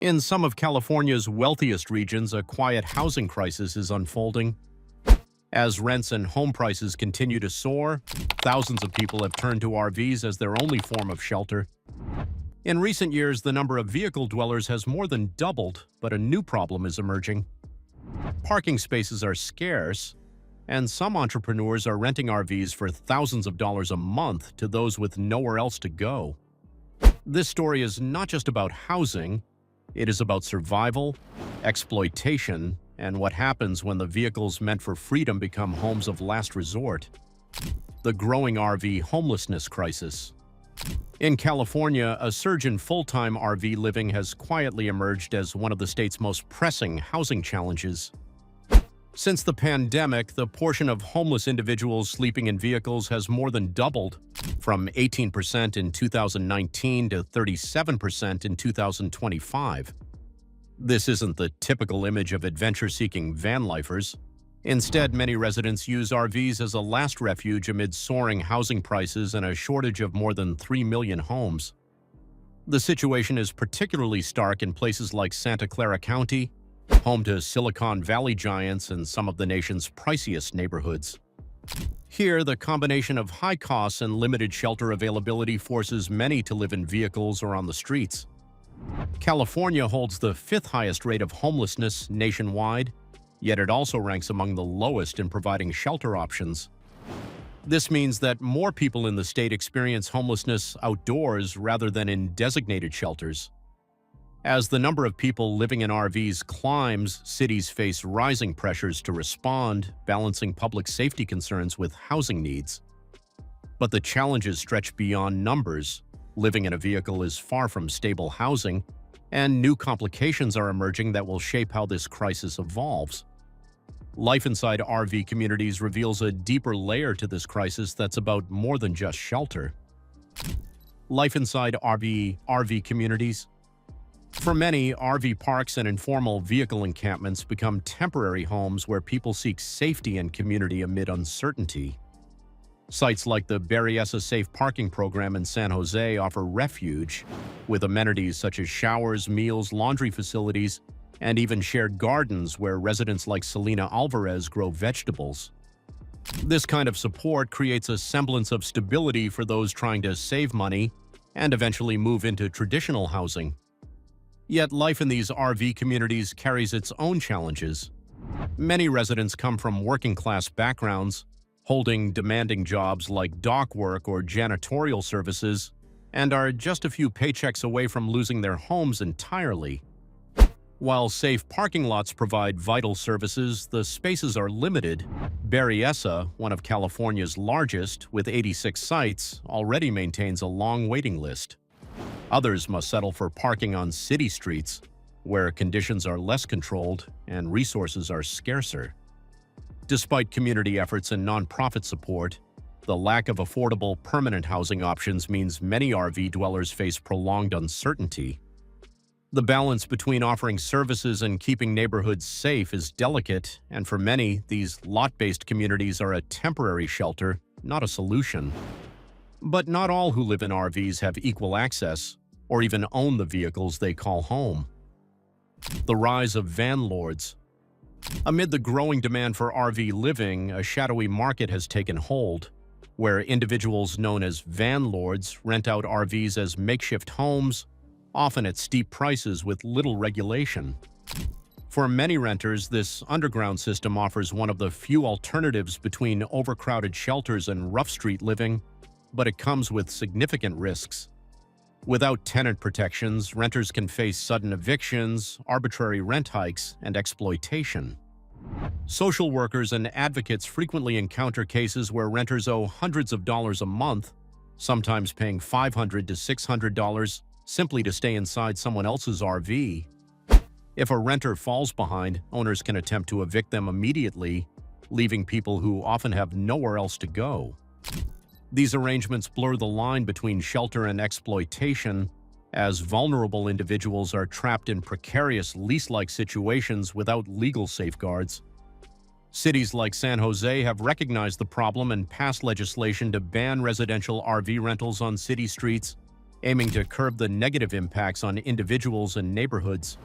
In some of California's wealthiest regions, a quiet housing crisis is unfolding. As rents and home prices continue to soar, thousands of people have turned to RVs as their only form of shelter. In recent years, the number of vehicle dwellers has more than doubled, but a new problem is emerging. Parking spaces are scarce, and some entrepreneurs are renting RVs for thousands of dollars a month to those with nowhere else to go. This story is not just about housing, it is about survival, exploitation, and what happens when the vehicles meant for freedom become homes of last resort. The growing RV homelessness crisis. In California, a surge in full-time RV living has quietly emerged as one of the state's most pressing housing challenges. Since the pandemic, the portion of homeless individuals sleeping in vehicles has more than doubled, from 18% in 2019 to 37% in 2025. This isn't the typical image of adventure-seeking van lifers. Instead, many residents use RVs as a last refuge amid soaring housing prices and a shortage of more than 3 million homes. The situation is particularly stark in places like Santa Clara County, home to Silicon Valley giants and some of the nation's priciest neighborhoods. Here, the combination of high costs and limited shelter availability forces many to live in vehicles or on the streets. California holds the fifth highest rate of homelessness nationwide, yet it also ranks among the lowest in providing shelter options. This means that more people in the state experience homelessness outdoors rather than in designated shelters. As the number of people living in RVs climbs, cities face rising pressures to respond, balancing public safety concerns with housing needs. But the challenges stretch beyond numbers. Living in a vehicle is far from stable housing, and new complications are emerging that will shape how this crisis evolves. Life inside RV communities reveals a deeper layer to this crisis that's about more than just shelter. Life inside RV communities. For many, RV parks and informal vehicle encampments become temporary homes where people seek safety and community amid uncertainty. Sites like the Berryessa Safe Parking Program in San Jose offer refuge, with amenities such as showers, meals, laundry facilities, and even shared gardens where residents like Selena Alvarez grow vegetables. This kind of support creates a semblance of stability for those trying to save money and eventually move into traditional housing. Yet life in these RV communities carries its own challenges. Many residents come from working-class backgrounds, holding demanding jobs like dock work or janitorial services, and are just a few paychecks away from losing their homes entirely. While safe parking lots provide vital services, the spaces are limited. Berryessa, one of California's largest, with 86 sites, already maintains a long waiting list. Others must settle for parking on city streets, where conditions are less controlled and resources are scarcer. Despite community efforts and nonprofit support, the lack of affordable permanent housing options means many RV dwellers face prolonged uncertainty. The balance between offering services and keeping neighborhoods safe is delicate, and for many, these lot-based communities are a temporary shelter, not a solution. But not all who live in RVs have equal access, or even own the vehicles they call home. The rise of Vanlords. Amid the growing demand for RV living, a shadowy market has taken hold, where individuals known as Vanlords rent out RVs as makeshift homes, often at steep prices with little regulation. For many renters, this underground system offers one of the few alternatives between overcrowded shelters and rough street living, but it comes with significant risks. Without tenant protections, renters can face sudden evictions, arbitrary rent hikes, and exploitation. Social workers and advocates frequently encounter cases where renters owe hundreds of dollars a month, sometimes paying $500 to $600 simply to stay inside someone else's RV. If a renter falls behind, owners can attempt to evict them immediately, leaving people who often have nowhere else to go. These arrangements blur the line between shelter and exploitation, as vulnerable individuals are trapped in precarious lease-like situations without legal safeguards. Cities like San Jose have recognized the problem and passed legislation to ban residential RV rentals on city streets, aiming to curb the negative impacts on individuals and neighborhoods.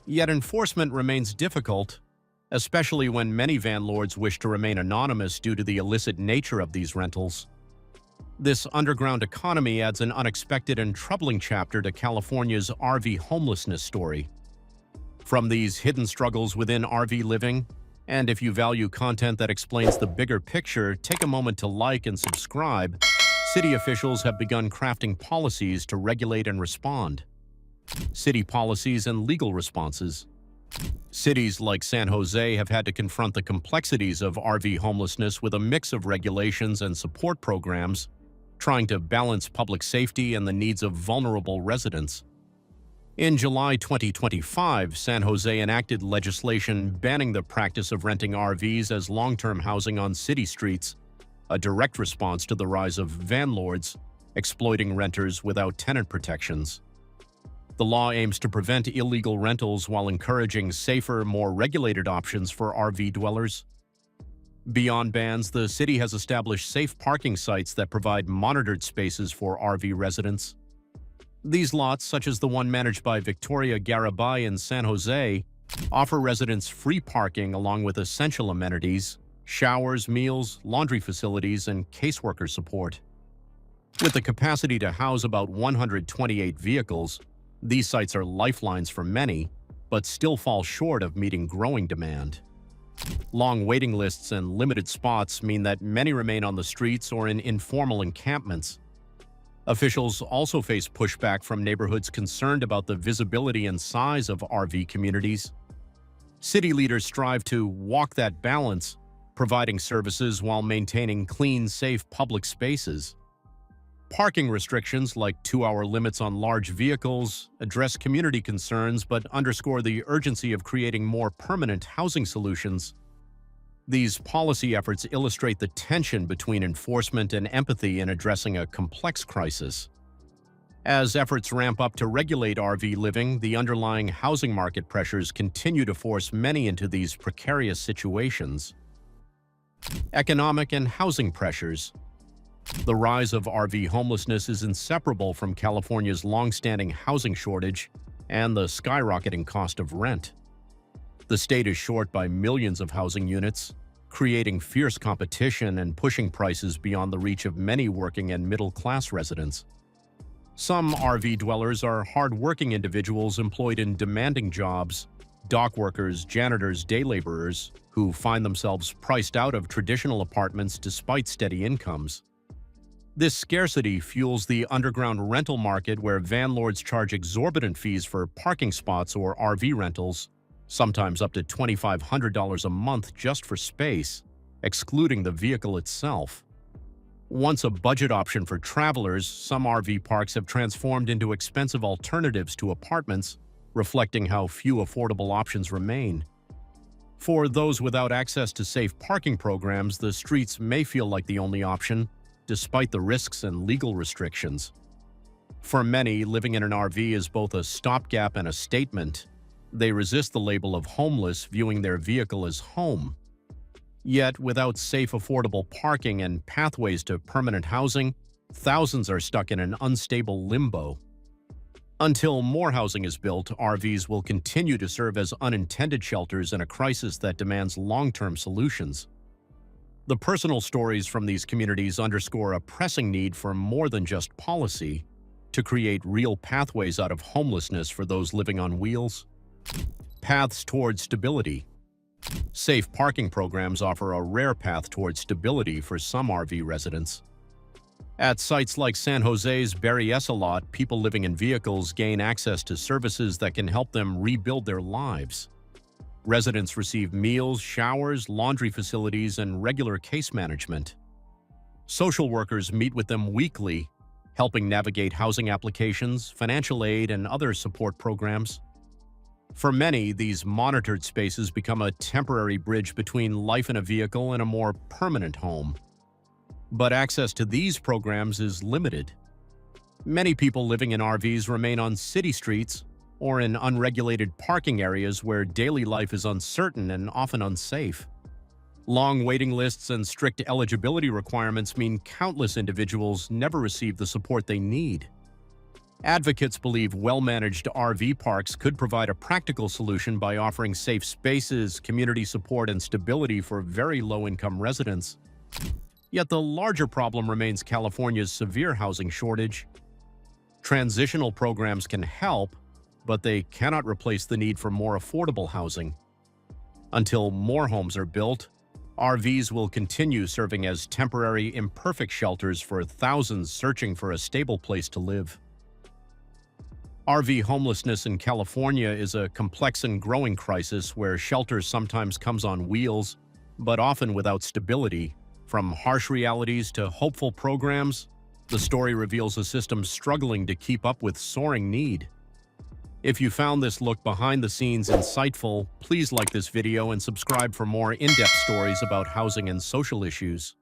Yet enforcement remains difficult, especially when many Vanlords wish to remain anonymous due to the illicit nature of these rentals. This underground economy adds an unexpected and troubling chapter to California's RV homelessness story. From these hidden struggles within RV living, and if you value content that explains the bigger picture, take a moment to like and subscribe. City officials have begun crafting policies to regulate and respond. City policies and legal responses. Cities like San Jose have had to confront the complexities of RV homelessness with a mix of regulations and support programs, trying to balance public safety and the needs of vulnerable residents. In July 2025, San Jose enacted legislation banning the practice of renting RVs as long-term housing on city streets, a direct response to the rise of Vanlords, exploiting renters without tenant protections. The law aims to prevent illegal rentals while encouraging safer, more regulated options for RV dwellers. Beyond bans, the city has established safe parking sites that provide monitored spaces for RV residents. These lots, such as the one managed by Victoria Garibay in San Jose, offer residents free parking along with essential amenities, showers, meals, laundry facilities, and caseworker support. With the capacity to house about 128 vehicles, these sites are lifelines for many, but still fall short of meeting growing demand. Long waiting lists and limited spots mean that many remain on the streets or in informal encampments. Officials also face pushback from neighborhoods concerned about the visibility and size of RV communities. City leaders strive to walk that balance, providing services while maintaining clean, safe public spaces. Parking restrictions, like 2-hour limits on large vehicles, address community concerns but underscore the urgency of creating more permanent housing solutions. These policy efforts illustrate the tension between enforcement and empathy in addressing a complex crisis. As efforts ramp up to regulate RV living, the underlying housing market pressures continue to force many into these precarious situations. Economic and housing pressures. The rise of RV homelessness is inseparable from California's long-standing housing shortage and the skyrocketing cost of rent. The state is short by millions of housing units, creating fierce competition and pushing prices beyond the reach of many working and middle-class residents. Some RV dwellers are hard-working individuals employed in demanding jobs, dock workers, janitors, day laborers, who find themselves priced out of traditional apartments despite steady incomes. This scarcity fuels the underground rental market where Vanlords charge exorbitant fees for parking spots or RV rentals, sometimes up to $2,500 a month just for space, excluding the vehicle itself. Once a budget option for travelers, some RV parks have transformed into expensive alternatives to apartments, reflecting how few affordable options remain. For those without access to safe parking programs, the streets may feel like the only option, despite the risks and legal restrictions. For many, living in an RV is both a stopgap and a statement. They resist the label of homeless, viewing their vehicle as home. Yet, without safe, affordable parking and pathways to permanent housing, thousands are stuck in an unstable limbo. Until more housing is built, RVs will continue to serve as unintended shelters in a crisis that demands long-term solutions. The personal stories from these communities underscore a pressing need for more than just policy, to create real pathways out of homelessness for those living on wheels. Paths towards stability. Safe parking programs offer a rare path towards stability for some RV residents. At sites like San Jose's Berryessa lot, people living in vehicles gain access to services that can help them rebuild their lives. Residents receive meals, showers, laundry facilities, and regular case management. Social workers meet with them weekly, helping navigate housing applications, financial aid, and other support programs. For many, these monitored spaces become a temporary bridge between life in a vehicle and a more permanent home. But access to these programs is limited. Many people living in RVs remain on city streets or in unregulated parking areas where daily life is uncertain and often unsafe. Long waiting lists and strict eligibility requirements mean countless individuals never receive the support they need. Advocates believe well-managed RV parks could provide a practical solution by offering safe spaces, community support, and stability for very low-income residents. Yet the larger problem remains California's severe housing shortage. Transitional programs can help, but they cannot replace the need for more affordable housing. Until more homes are built, RVs will continue serving as temporary, imperfect shelters for thousands searching for a stable place to live. RV homelessness in California is a complex and growing crisis where shelter sometimes comes on wheels, but often without stability. From harsh realities to hopeful programs, the story reveals a system struggling to keep up with soaring need. If you found this look behind the scenes insightful, please like this video and subscribe for more in-depth stories about housing and social issues.